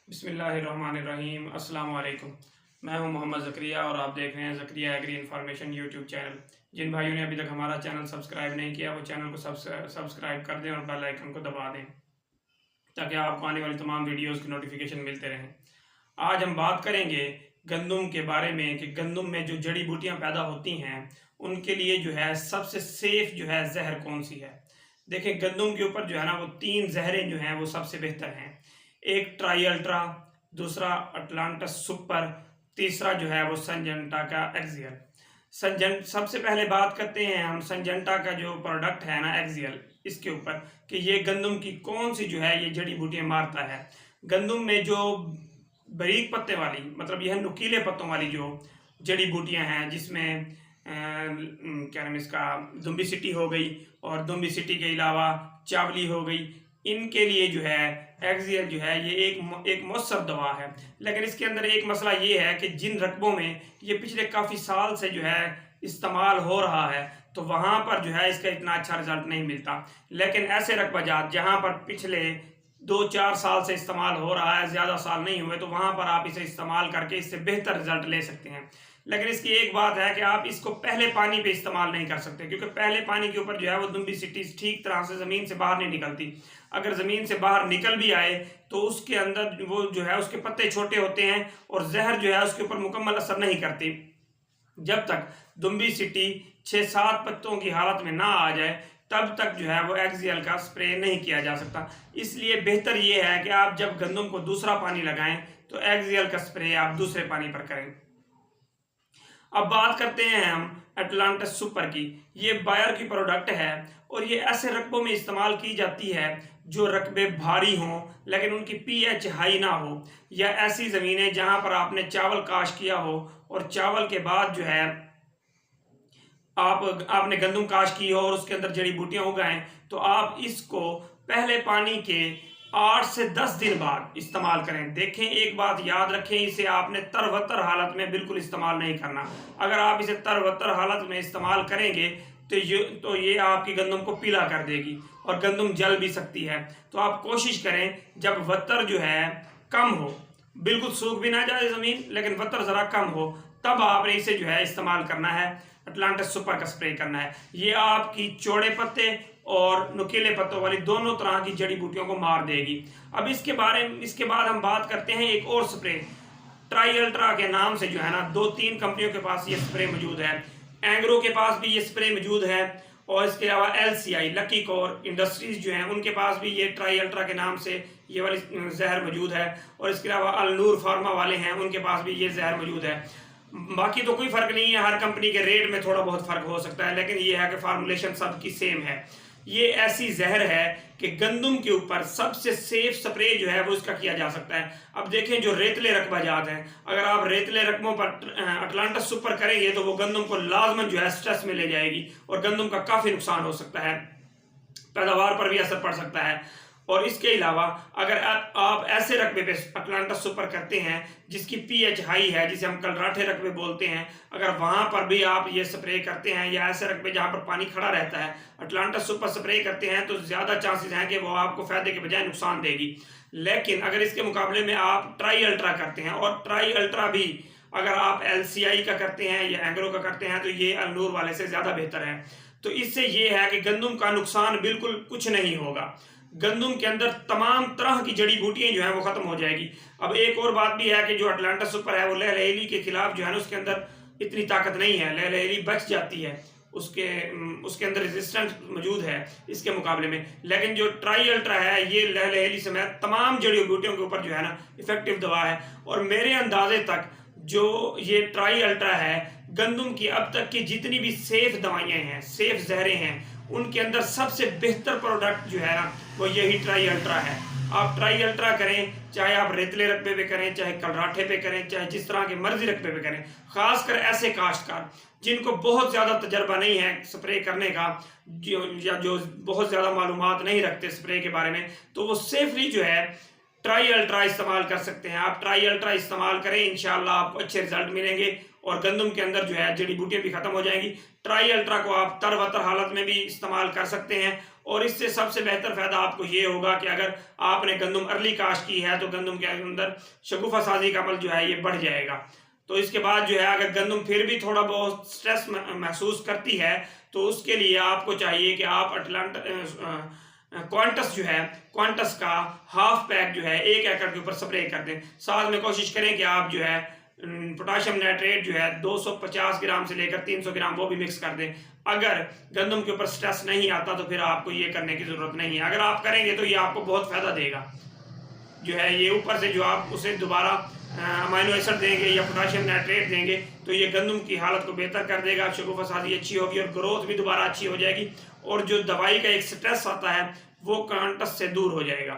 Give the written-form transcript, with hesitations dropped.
बिस्मिल्लाहिर्रहमानिर्रहीम अस्सलाम वालेकुम। मैं हूं मोहम्मद ज़करिया और आप देख रहे हैं Zakaria agri information YouTube channel. जिन भाइयों ने अभी तक हमारा चैनल सब्सक्राइब नहीं किया वो चैनल को सब्सक्राइब कर दें और बेल आइकन को दबा दें ताकि आपको आने वाली तमाम वीडियोज़ की नोटिफिकेशन मिलते रहें। आज हम बात करेंगे गंदम के बारे में कि गंदम में जो जड़ी बूटियाँ पैदा होती हैं उनके लिए जो है सबसे सेफ जो है जहर कौन सी है। देखिए गंदम के ऊपर जो है ना वो 3 जहरें जो हैं वो सबसे बेहतर हैं। एक ट्राई अल्ट्रा, दूसरा अटलांटस सुपर, तीसरा जो है वो संजेंटा का एक्सियल। सबसे पहले बात करते हैं हम संजेंटा का जो प्रोडक्ट है ना एक्सियल, इसके ऊपर कि ये गंदम की कौन सी जो है ये जड़ी बूटियां मारता है। गंदम में जो बारीक पत्ते वाली मतलब यह नुकीले पत्तों वाली जो जड़ी बूटियां हैं जिसमें क्या नाम इसका दुम्बी सिटी हो गई और दुम्बी सिटी के अलावा चावली हो गई, इनके लिए जो है एक्सियल जो है ये एक मौसर दवा है। लेकिन इसके अंदर एक मसला ये है कि जिन रकबों में ये पिछले काफ़ी साल से जो है इस्तेमाल हो रहा है तो वहाँ पर जो है इसका इतना अच्छा रिजल्ट नहीं मिलता। लेकिन ऐसे रकबा जात जहाँ पर पिछले 2-4 साल से इस्तेमाल हो रहा है, ज़्यादा साल नहीं हुए, तो वहाँ पर आप इसे इस्तेमाल करके इससे बेहतर रिजल्ट ले सकते हैं। लेकिन इसकी एक बात है कि आप इसको पहले पानी पे इस्तेमाल नहीं कर सकते क्योंकि पहले पानी के ऊपर जो है वो दुम्बी सिटीज ठीक तरह से ज़मीन से बाहर नहीं निकलती। अगर ज़मीन से बाहर निकल भी आए तो उसके अंदर वो जो है उसके पत्ते छोटे होते हैं और जहर जो है उसके ऊपर मुकम्मल असर नहीं करती। जब तक दुम्बी सिटी 6-7 पत्तों की हालत में ना आ जाए तब तक जो है वो एक्सियल का स्प्रे नहीं किया जा सकता। इसलिए बेहतर ये है कि आप जब गंदम को दूसरा पानी लगाएं तो एक्सियल का स्प्रे आप दूसरे पानी पर करें। अब बात करते हैं हम अटलांटस सुपर की। ये बायर की प्रोडक्ट है और ये ऐसे रकबों में इस्तेमाल की जाती है जो रकबे भारी हों लेकिन उनकी पीएच हाई ना हो, या ऐसी ज़मीनें जहां पर आपने चावल काश किया हो और चावल के बाद जो है आपने गंदम काश की हो और उसके अंदर जड़ी बूटियां उगाएं, तो आप इसको पहले पानी के 8 से 10 दिन बाद इस्तेमाल करें। देखें, एक बात याद रखें, इसे आपने तरवतर हालत में बिल्कुल इस्तेमाल नहीं करना। अगर आप इसे तरवतर हालत में इस्तेमाल करेंगे तो ये आपकी गंदम को पीला कर देगी और गंदम जल भी सकती है। तो आप कोशिश करें जब वतर जो है कम हो, बिल्कुल सूख भी ना जाए ज़मीन लेकिन वतर ज़रा कम हो, तब आपने इसे जो है इस्तेमाल करना है, अटलांटस सुपर का स्प्रे करना है। ये आपकी चौड़े पत्ते और नुकीले पत्तों वाली दोनों तरह की जड़ी बूटियों को मार देगी। अब इसके बाद हम बात करते हैं एक और स्प्रे ट्राई अल्ट्रा के नाम से, जो है ना 2-3 कंपनियों के पास ये स्प्रे मौजूद है। एंग्रो के पास भी ये स्प्रे मौजूद है और इसके अलावा LCI लकी कोर इंडस्ट्रीज जो हैं उनके पास भी ये ट्राई अल्ट्रा के नाम से ये वाली जहर मौजूद है और इसके अलावा अलनूर फार्मा वाले हैं उनके पास भी ये जहर मौजूद है। बाकी तो कोई फ़र्क नहीं है, हर कंपनी के रेट में थोड़ा बहुत फ़र्क हो सकता है, लेकिन ये है कि फार्मूलेशन सबकी सेम है। ये ऐसी जहर है कि गंदम के ऊपर सबसे सेफ स्प्रे जो है वो इसका किया जा सकता है। अब देखें, जो रेतले रकबा जात हैं, अगर आप रेतले रकबों पर अटलांटस सुपर करेंगे तो वो गंदम को लाजमन जो है स्ट्रेस में ले जाएगी और गंदम का काफ़ी नुकसान हो सकता है, पैदावार पर भी असर पड़ सकता है। और इसके अलावा अगर आप ऐसे रकबे पे अटलांटस सुपर करते हैं जिसकी पीएच हाई है, जिसे हम कलराठे रकबे बोलते हैं, अगर वहां पर भी आप ये स्प्रे करते हैं या ऐसे रकबे जहां पर पानी खड़ा रहता है अटलांटस सुपर स्प्रे करते हैं तो ज़्यादा चांसेस हैं कि वो आपको फ़ायदे के बजाय नुकसान देगी। लेकिन अगर इसके मुकाबले में आप ट्राई अल्ट्रा करते हैं, और ट्राई अल्ट्रा भी अगर आप LCI का करते हैं या एंग्रो का करते हैं तो ये अलनूर वाले से ज़्यादा बेहतर है। तो इससे ये है कि गंदम का नुकसान बिल्कुल कुछ नहीं होगा, गंदम के अंदर तमाम तरह की जड़ी बूटियां जो है वो खत्म हो जाएगी। अब एक और बात भी है कि जो अटलांटस सुपर है वो लहलहेली के खिलाफ जो है ना उसके अंदर इतनी ताकत नहीं है, लहलहेली बच जाती है, उसके अंदर रेजिस्टेंस मौजूद है इसके मुकाबले में। लेकिन जो ट्राई अल्ट्रा है ये लहलहेली समेत तमाम जड़ी बूटियों के ऊपर जो है ना इफेक्टिव दवा है। और मेरे अंदाजे तक जो ये ट्राई अल्ट्रा है गंदम की अब तक की जितनी भी सेफ दवाइयाँ हैं, सेफ जहरें हैं, उनके अंदर सबसे बेहतर प्रोडक्ट जो है ना वो यही ट्राई अल्ट्रा है। आप ट्राई अल्ट्रा करें, चाहे आप रेतले रकबे पे करें, चाहे कलराठे पे करें, चाहे जिस तरह के मर्जी रकबे पे करें। खासकर ऐसे काश्तकार जिनको बहुत ज़्यादा तजर्बा नहीं है स्प्रे करने का, जो बहुत ज़्यादा मालूमात नहीं रखते स्प्रे के बारे में, तो वो सेफली जो है ट्राई अल्ट्रा इस्तेमाल कर सकते हैं। आप ट्राई अल्ट्रा इस्तेमाल करें, इंशाल्लाह आपको अच्छे रिजल्ट मिलेंगे और गंदम के अंदर जो है जड़ी बूटियां भी खत्म हो जाएंगी। ट्राई अल्ट्रा को आप तरवतर हालत में भी इस्तेमाल कर सकते हैं और इससे सबसे बेहतर फ़ायदा आपको ये होगा कि अगर आपने गंदम अर्ली काश्त की है तो गंदम के अंदर शगुफ़ा साजी का अमल जो है ये बढ़ जाएगा। तो इसके बाद जो है अगर गंदम फिर भी थोड़ा बहुत स्ट्रेस महसूस करती है तो उसके लिए आपको चाहिए कि आप क्वांटस जो है, क्वांटस का हाफ पैक जो है 1 एकड़ के ऊपर स्प्रे कर दें। साथ में कोशिश करें कि आप जो है पोटाशियम नाइट्रेट जो है 250 ग्राम से लेकर 300 ग्राम वो भी मिक्स कर दें। अगर गंदम के ऊपर स्ट्रेस नहीं आता तो फिर आपको ये करने की ज़रूरत नहीं है। अगर आप करेंगे तो ये आपको बहुत फ़ायदा देगा। जो है ये ऊपर से जो आप उसे दोबारा अमाइनो एसिड देंगे या पोटाशियम नाइट्रेट देंगे तो ये गंदम की हालत को बेहतर कर देगा, शगुफ़ा साजी अच्छी होगी और ग्रोथ भी दोबारा अच्छी हो जाएगी और जो दवाई का एक स्ट्रेस आता है वो क्वांटस से दूर हो जाएगा।